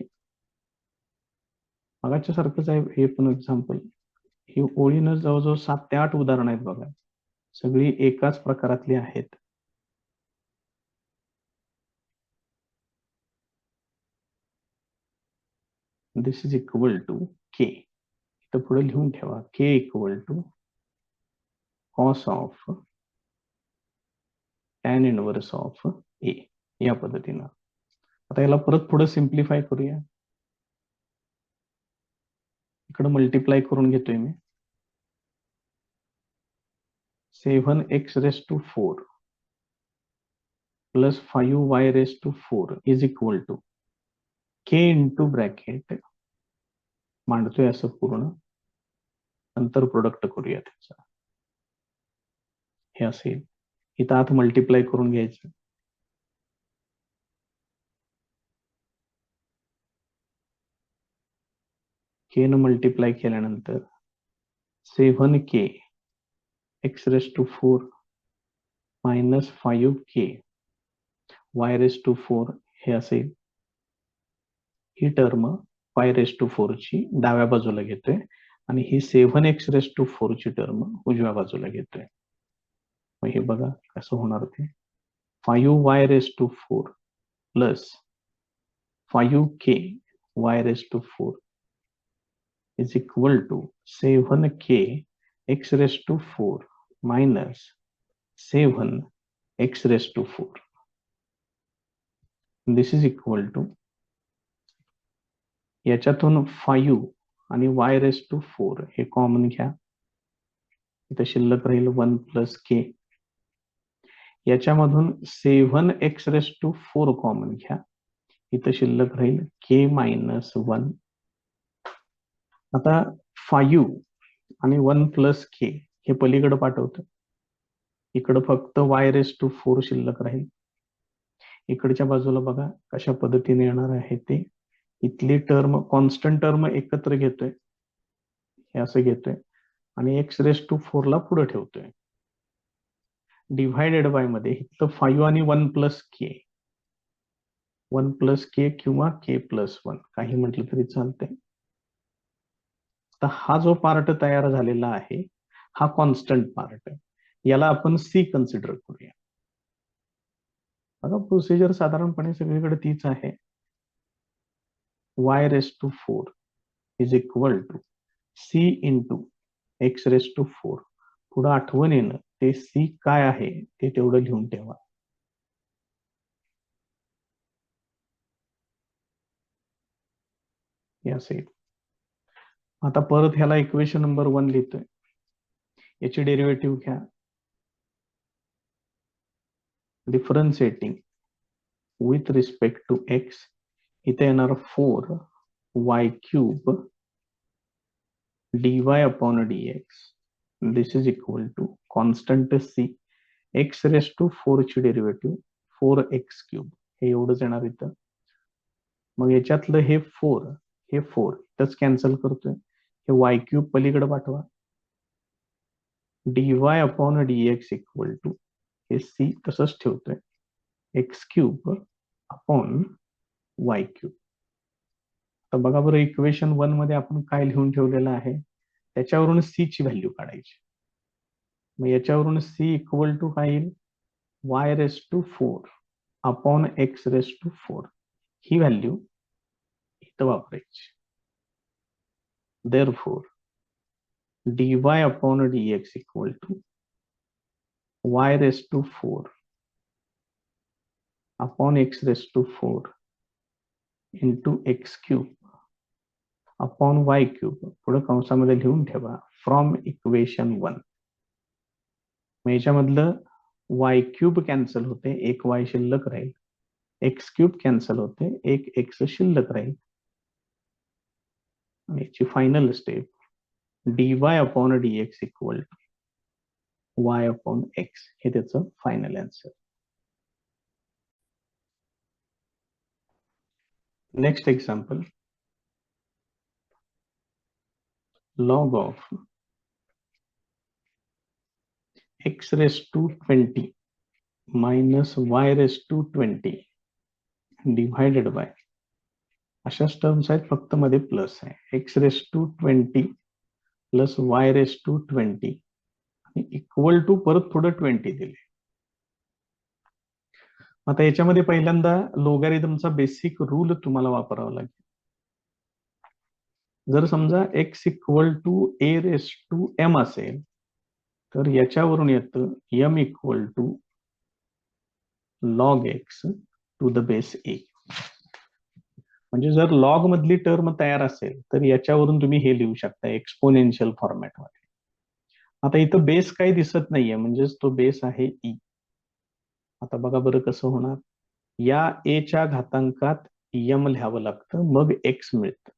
[SPEAKER 1] मगाच्या सारखंच आहे हे पण एक्झाम्पल. ही ओळीनं जवळजवळ 7 ते 8 उदाहरणं आहेत बघा, सगळी एकाच प्रकारातली आहेत. This is equal to k. इथं पुढे लिहून ठेवा, k equal to cos of tan inverse of A, या पद्धतीनं. आता याला परत पुढे सिम्प्लिफाय करूया. इकडे मल्टिप्लाय करून घेतोय मी. 7x⁴ plus 5y⁴ is equal to k into bracket मांडतोय असं पूर्ण, नंतर प्रोडक्ट करूया त्याचा. हे असेल, इथं आत मल्टिप्लाय करून घ्यायचं. k न मल्टिप्लाय केल्यानंतर 7k x⁴ minus 5k y⁴ हे असेल. ही टर्म y⁴ ची डाव्या बाजूला घेतोय आणि ही 7x⁴ ची टर्म उजव्या बाजूला घेतोय. मग हे बघा कसं होणार ते. 5y⁴ plus 5k y⁴ is equal to 7k x⁴ minus 7x⁴. This is equal to, याच्यातून 5 आणि y⁴ हे कॉमन घ्या, इथं शिल्लक राहील 1 प्लस k. याच्यामधून 7x⁴ कॉमन घ्या, इथं शिल्लक राहील k मायनस 1. आता 5 आणि 1 प्लस k हे पलीकडे पाठवतं, इकडं फक्त y⁴ शिल्लक राहील. इकडच्या बाजूला बघा कशा पद्धतीने येणार आहे ते. इथली टर्म कॉन्स्टंट टर्म एकत्र घेतोय, हे असं घेतोय आणि x⁴ ला पुढे ठेवतोय. डिव्हायडेड बाय मध्ये इथं 5 आणि 1 प्लस k, 1 प्लस k किंवा k प्लस 1 काही म्हटलं तरी चालतंय. तर हा जो पार्ट तयार झालेला आहे हा कॉन्स्टंट पार्ट, याला आपण c कन्सिडर करूया. बघा प्रोसिजर साधारणपणे सगळीकडे तीच आहे. y⁴ is equal to c into x⁴. पुढे आठवणीनं ते c काय आहे ते तेवढं लिहून ठेवा. हे असेल. आता परत ह्याला इक्वेशन नंबर 1 लिहितोय, याची डेरिव्हेटिव्ह घ्या. Differentiating with respect to x, इथे येणार 4y³ dy/dx. This is equal to constant c, x⁴ ची डेरिव्हेटिव्ह 4x³, हे एवढंच येणार इथं. मग याच्यातलं हे 4 इथंच कॅन्सल करतोय, हे y³ पलीकडे पाठवा. dy/dx इक्वल टू हे c तसंच ठेवतोय, x³ अपॉन y³. तर बघा बरं इक्वेशन 1 मध्ये आपण काय लिहून ठेवलेलं आहे, त्याच्यावरून c ची व्हॅल्यू काढायची. मग याच्यावरून c इक्वल टू काय येईल, y⁴ अपॉन x⁴. ही व्हॅल्यू इथं वापरायची. Therefore, dy/dx equal to y⁴ upon x⁴ into x³ upon y³ पुढे कंसामध्ये लिहून ठेवा फ्रॉम इक्वेशन 1. मग याच्यामधलं y³ कॅन्सल होते, एक y शिल्लक राहील, x³ कॅन्सल होते, एक x शिल्लक राहील. आणि याची final step dy/dx equal to y/x, हे त्याचं final answer. Next example, log of x⁻² minus y⁻² divided by, अशाच टर्म्स आहेत फक्त मध्ये प्लस आहे, x⁻² प्लस y⁻² आणि इक्वल टू परत थोडं 20 दिले. आता याच्यामध्ये पहिल्यांदा लोगॅरिथमचा बेसिक रूल तुम्हाला वापरावा लागेल. जर समजा x = a⁻m असेल तर याच्यावरून येतं m = log x to the base a. म्हणजे जर लॉग मधली टर्म तयार असेल तर याच्यावरून तुम्ही हे लिहू शकता एक्सपोनेन्शियल फॉर्मॅटमध्ये. आता इथं बेस काही दिसत नाहीये, म्हणजेच तो बेस आहे ई. आता बघा बरं कसं होणार. या ए च्या घातांकात यम लिहावं लागतं, मग एक्स मिळतं.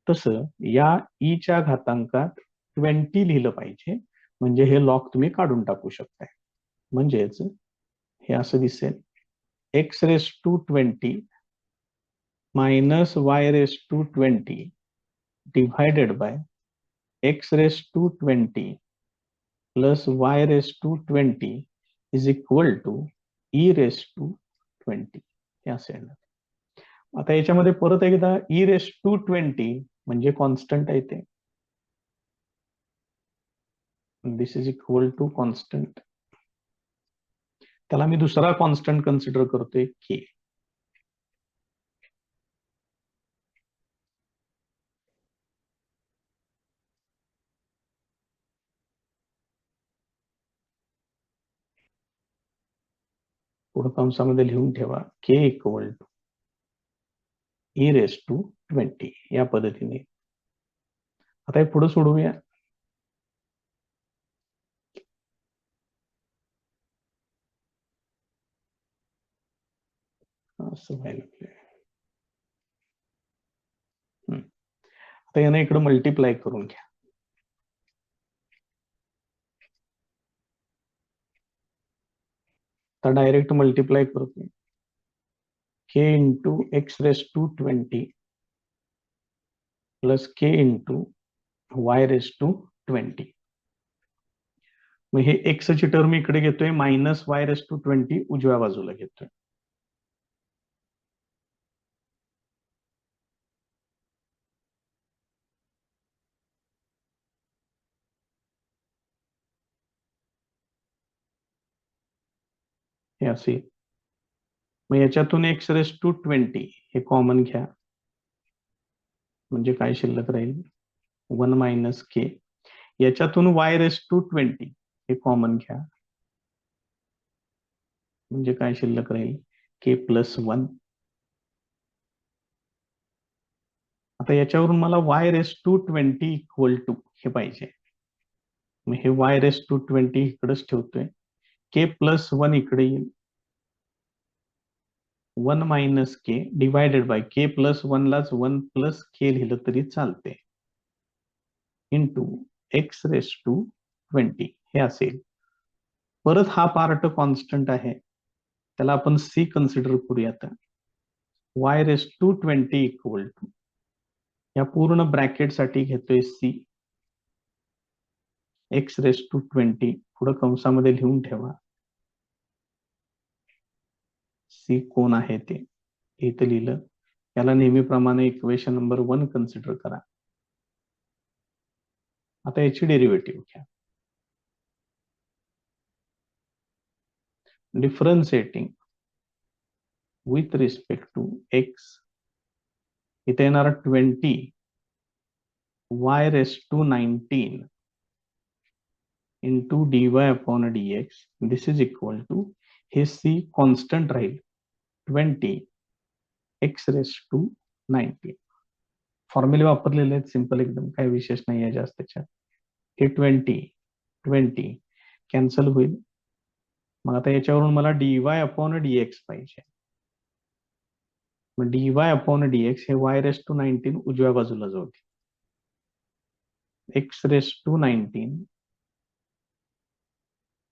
[SPEAKER 1] तसं या ई च्या घातांकात 20 लिहिलं पाहिजे, म्हणजे हे लॉग तुम्ही काढून टाकू शकताय. म्हणजेच हे असं दिसेल, x raise to 20 minus y raise to 20 divided by x raise to 20 plus y raise to 20 is equal to e raise to 20. हे असे येणार. आता याच्यामध्ये परत एकदा ई रेस टू 20 म्हणजे कॉन्स्टंट आहे ते, दिस इज इक्वल टू कॉन्स्टंट. त्याला मी दुसरा कॉन्स्टंट कन्सिडर करतोय के. पुढे कंसामध्ये लिहून ठेवा k equal to e raise to 20 या पद्धतीने. आता हे पुढे सोडवूया. असं व्हायला लागलंय. आता याने इकडे मल्टिप्लाय करून घ्या. आता डायरेक्ट मल्टिप्लाय करतो. K into x raise to 20 plus k into y raise to 20. मग हे एक्स ची टर्म इकडे घेतोय, मायनस वाय रेस टू 20 उजव्या बाजूला घेतोय. हे असे. मग याच्यातून एक्स रेस टू 20 हे कॉमन घ्या, म्हणजे काय शिल्लक राहील 1 मायनस के. याच्यातून वाय रेस टू 20 हे कॉमन घ्या, म्हणजे काय शिल्लक राहील के प्लस 1. आता याच्यावरून मला y raise to 20 equal to हे पाहिजे. मग हे वाय रेस टू 20 इकडेच ठेवतोय, के प्लस 1 इकडे येईल, 1 minus k divided by k plus 1 लाच 1 प्लस के लिहिलं तरी चालते, इंटू एक्स रेस टू 20 हे असेल. परत हा पार्ट कॉन्स्टंट आहे, त्याला आपण सी कन्सिडर करूयात. Y raise to 20 equal to, या पूर्ण ब्रॅकेट साठी घेतोय सी, एक्स रेस टू 20 पुढे कंसामध्ये लिहून ठेवा. सी कोण आहे ते इथं लिहिलं. याला नेहमीप्रमाणे इक्वेशन नंबर 1 कन्सिडर करा. आता याची डेरिव्हेटिव्ह घ्या. Differentiating with respect to x, इथे येणार 20 y raise to 19 into d y upon d x, this is equal to, हे सी कॉन्स्टंट राहील 20 एक्स रेस टू 19. फॉर्म्युले वापरलेले आहेत, सिंपल एकदम, काही विशेष नाही आहे जास्त त्याच्यात. हे 20 कॅन्सल होईल. मग आता याच्यावरून मला d y upon d x पाहिजे. मग d y upon d x हे वाय रेस टू 19 उजव्या बाजूला जाऊ दे, x raise to 19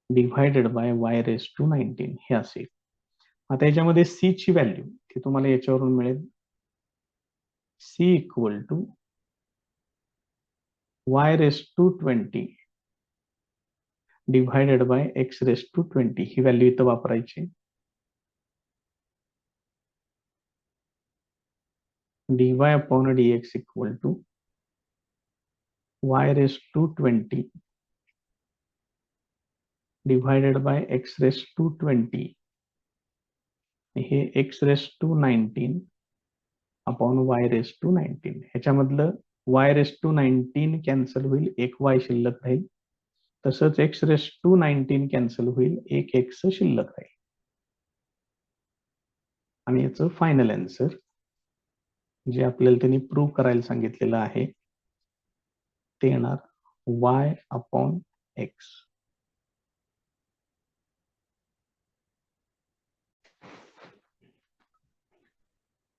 [SPEAKER 1] divided by y raise to 19 हे असेल. आता याच्यामध्ये सी ची व्हॅल्यू ती तुम्हाला याच्यावरून मिळेल, c equal to y raise to 20 divided by x raise to 20 ही व्हॅल्यू इथं वापरायची. dy upon dx equal to y raised to 20 divided by x raised to 20 हे x raised to 19 upon y raised to 19. ह्याच्यामधलं y raised to 19 cancel होईल, एक y शिल्लक राहील. तसंच x raised to 19 cancel होईल, एक x शिल्लक राहील. आणि याचं फायनल आन्सर जे आपल्याला त्यांनी प्रूव्ह करायला सांगितलेलं आहे ते येणार y upon x.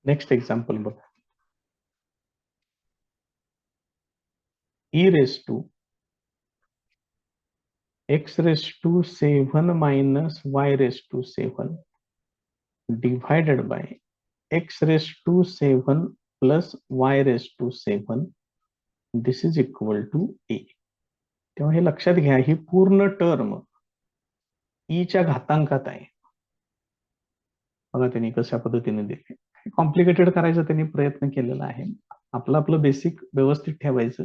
[SPEAKER 1] Next example बघा. e raise to x raise to 7 minus y raise to 7 divided by x raise to 7 plus y raise to 7 this is equal to a. तेव्हा हे लक्षात घ्या, ही पूर्ण टर्म e च्या घातांकात आहे. बघा त्यांनी कशा पद्धतीने दिले. कॉम्प्लिकेटेड करायचा त्यांनी प्रयत्न केलेला आहे. आपलं बेसिक व्यवस्थित ठेवायचं.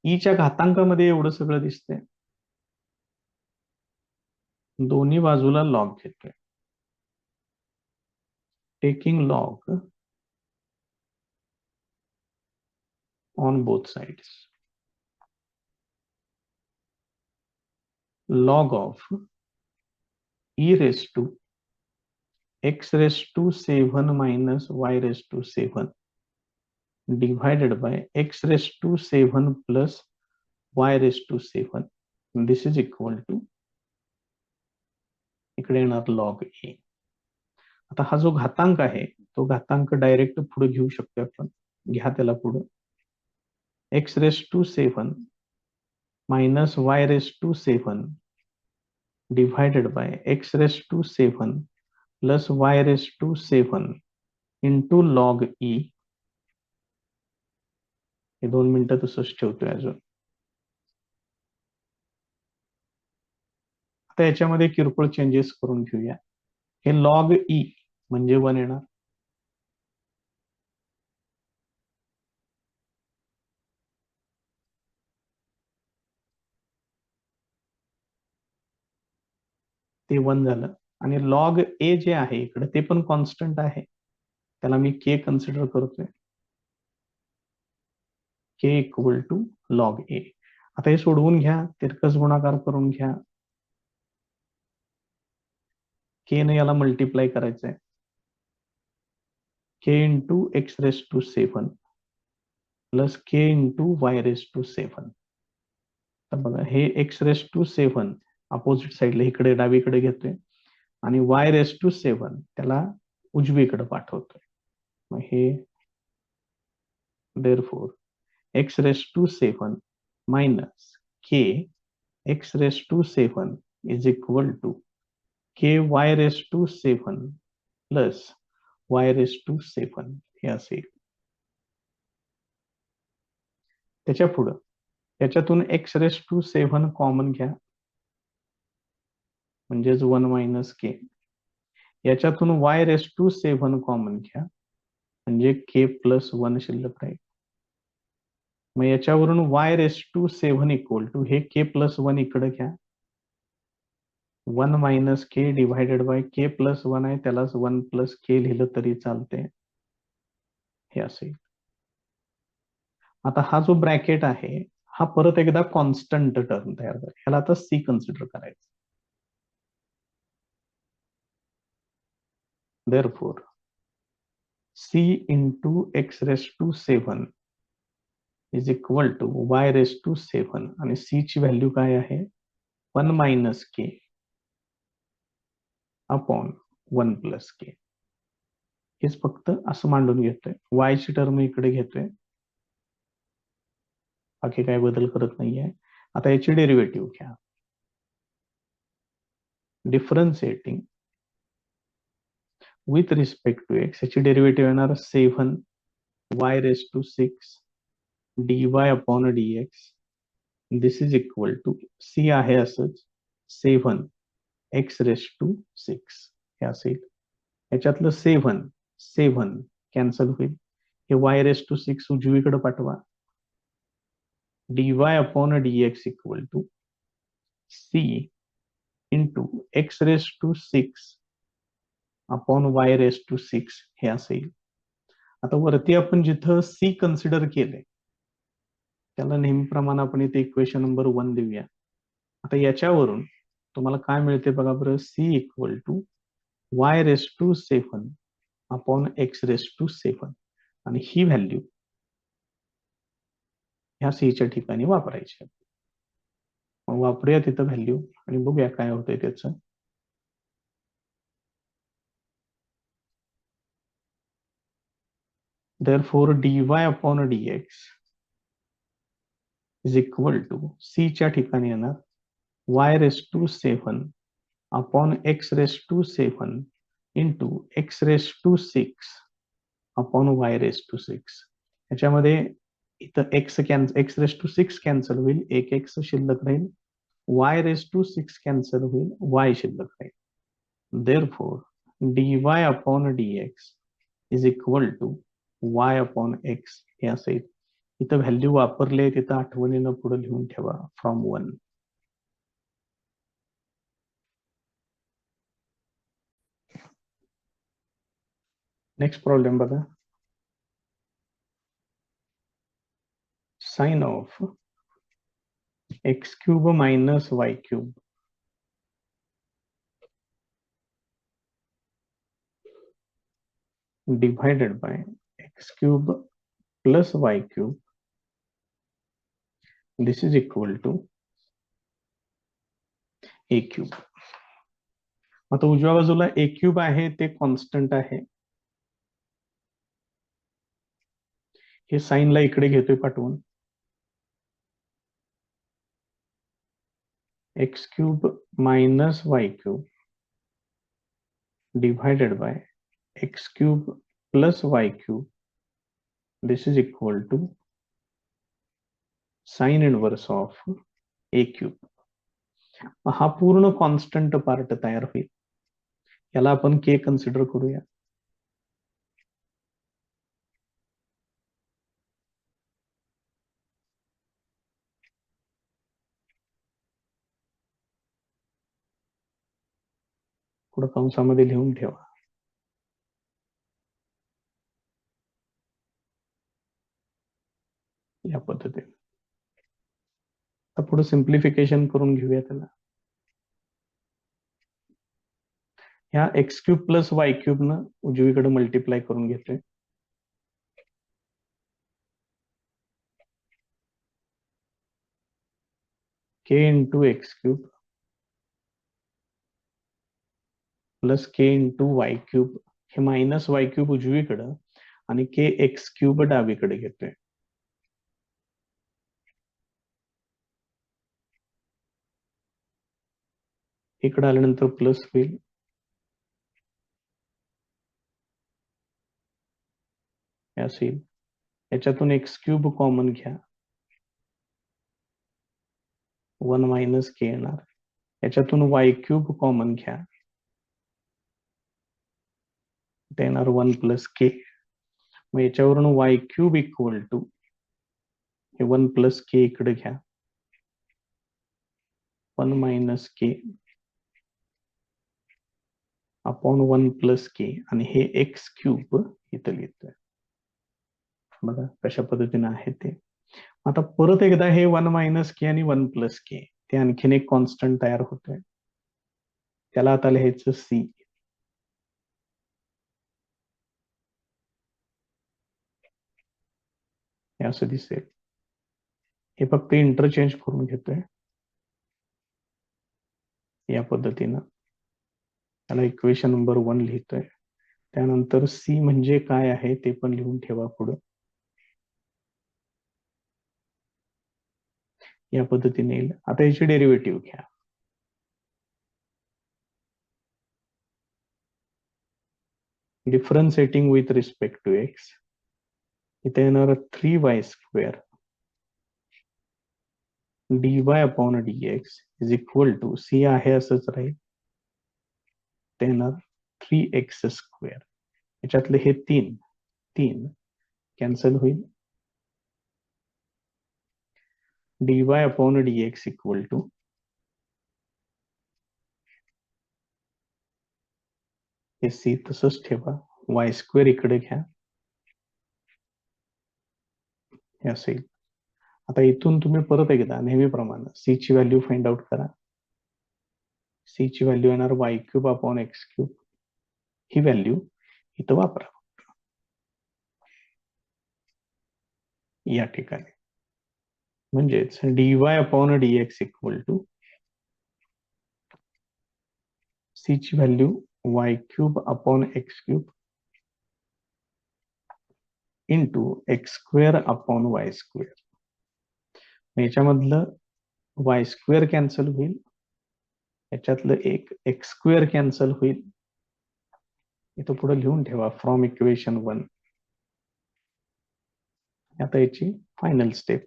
[SPEAKER 1] e च्या घातांकामध्ये एवढं सगळं दिसतंय. दोन्ही बाजूला लॉग घेतोय. Taking log on both sides. Log of e raise to x raise to 7 minus y raise to 7 divided by x raise to 7 plus y raise to 7 this is equal to, इकडे येणार log ए. आता हा जो घातांक आहे तो घातांक direct पुढे घेऊ शकतो आपण. घ्या त्याला पुढे. x raise to 7 minus y raise to 7 divided by x raise to 7 plus y raise to 7 into log e. हे 2 मिनिटं तसंच ठेवतोय अजून. आता याच्यामध्ये किरकोळ चेंजेस करून घेऊया. हे लॉग ई म्हणजे 1 येणार. ते 1 झालं. आणि लॉग ए जे आहे इकडे ते पण कॉन्स्टंट आहे, त्याला मी के कन्सिडर करतोय. के इक्वल टू लॉग ए. आता हे सोडवून घ्या, तिरकस गुणाकार करून घ्या. के ने याला मल्टिप्लाय करायचंय. K into x raise to 7 plus k into y raise to 7. तर बघा हे एक्स रेस टू 7 अपोजिट साईडला इकडे डावीकडे घेतोय आणि वाय रेस टू 7 त्याला उजवीकडे पाठवतोय. मग हे therefore x raised to 7 minus k x raised to 7 is equal to k y raised to 7 plus y raised to 7 हे असेल. त्याच्या पुढे याच्यातून x raised to 7 कॉमन घ्या, म्हणजेच 1 मायनस के. याच्यातून y raised to 7 कॉमन घ्या, म्हणजे k प्लस 1 शिल्लक राहील. मग याच्यावरून y raise to 7 equal to हे k प्लस 1 इकडे घ्या. 1 minus k divided by k plus 1 आहे, त्यालाच 1 प्लस के लिहिलं तरी चालते. हे असेल. आता हा जो ब्रॅकेट आहे हा परत एकदा कॉन्स्टंट टर्म तयार करेल. ह्याला आता सी कन्सिडर करायचं. therefore c into x raise to 7 is equal to y raise to 7 आणि c ची व्हॅल्यू काय आहे 1 minus k upon 1 plus k. हेच फक्त असं मांडून घेतोय. y ची टर्म इकडे घेतोय, बाकी काय बदल करत नाहीये. आता याची डेरिव्हेटिव्ह घ्या. Differentiating with respect to x, याची डेरिव्हेटिव्ह येणार 7 y raise to 6 dy upon dx. This is equal to c आहे असंच 7 एक्स रेस टू 6 हे असेल. याच्यातलं 7 कॅन्सल होईल. हे वाय रेस टू 6 उजवीकडे पाठवा. dy upon dx equal to c into x raise to 6 upon y raise to 6 हे असेल. आता वरती आपण जिथं c कन्सिडर केले त्याला नेहमीप्रमाणे आपण इथे इक्वेशन नंबर 1 देऊया. आता याच्यावरून तुम्हाला काय मिळते बघा बरं. c equal to y raise to 7 upon x raise to 7. आणि ही व्हॅल्यू ह्या सीच्या ठिकाणी वापरायची. मग वापरूया तिथं व्हॅल्यू आणि बघूया काय होतंय त्याचं. Therefore dy upon dx is equal to c च्या ठिकाणी येणार y raised to 7 upon x raised to 7 into x raised to 6 upon y raised to 6. याच्यामध्ये इथं x raised to 6 कॅन्सल होईल, एक x शिल्लक राहील, y raised to 6 कॅन्सल होईल, y शिल्लक राहील. Therefore dy upon dx is equal to y upon x हे असेल. इथं व्हॅल्यू वापरले तिथं आठवणीनं पुढे लिहून ठेवा फ्रॉम 1. नेक्स्ट प्रॉब्लेम बघा. Sine of x cube minus y cube divided by x cube plus y cube, this is equal to a cube. आता उजव्या बाजूला a cube आहे ते कॉन्स्टंट आहे. हे साइनला इकडे घेतोय पाठवून. x cube minus y cube divided by x cube plus y cube, this is equal to sine inverse of a cube. हा पूर्ण कॉन्स्टंट पार्ट तयार होईल. याला आपण k कन्सिडर करूया. पुढे कंसामध्ये लिहून ठेवा. या पद्धतीने पुढे सिंप्लिफिकेशन करून घेऊया त्याला. ह्या x cube plus y cube न उजवीकडे मल्टिप्लाय करून घेतोय. के into x cube plus k into Y cube, हे मायनस वाय क्यूब उजवीकडे आणि के एक्स क्यूब डावीकडे घेतोय. इकडे आल्यानंतर प्लस होईल. असेल. याच्यातून एक्स क्यूब कॉमन घ्या, 1 मायनस के येणार. याच्यातून वाय क्यूब कॉमन घ्या, ते येणार 1 प्लस के. मग याच्यावरून वाय क्यूब इक्वल टू हे 1 प्लस के इकडे घ्या, 1 मायनस के अपॉन 1 प्लस के आणि हे एक्स क्यूब इथं लिहितोय. बघा कशा पद्धतीने आहे ते. आता परत एकदा हे 1 मायनस के आणि 1 प्लस के ते आणखीन एक कॉन्स्टंट तयार होतोय. त्याला आता लिहायचं सी. हे असं दिसेल. हे फक्त इंटरचेंज करून घेतोय या पद्धतीनं. त्याला इक्वेशन नंबर 1 लिहितोय. त्यानंतर सी म्हणजे काय आहे ते पण लिहून ठेवा पुढे. या पद्धतीने येईल. आता याची डेरिव्हेटिव्ह घ्या. Differentiating with respect to x, इथे येणार 3y square dy upon dx is equal to c आहे असंच राहील, ते येणार 3x स्क्वेअर. याच्यातले हे 3 कॅन्सल होईल. dy upon dx equal to हे सी तसंच ठेवा, y स्क्वेअर इकडे घ्या, हे असेल. आता इथून तुम्ही परत एकदा नेहमीप्रमाणे सी ची व्हॅल्यू फाइंड आउट करा. सी ची व्हॅल्यू येणार y cube upon x cube. ही व्हॅल्यू इथं वापरा. या ठिकाणी. म्हणजेच dy upon dx equal to c ची value y cube upon x cube into x square upon y square. याच्यामधलं वाय स्क्वेअर कॅन्सल होईल, याच्यातलं एक एक्स स्क्वेअर कॅन्सल होईल. इथं पुढे लिहून ठेवा फ्रॉम इक्वेशन 1. आता याची final step.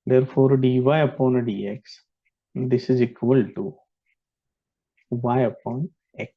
[SPEAKER 1] Therefore dy upon dx this is equal to y upon x.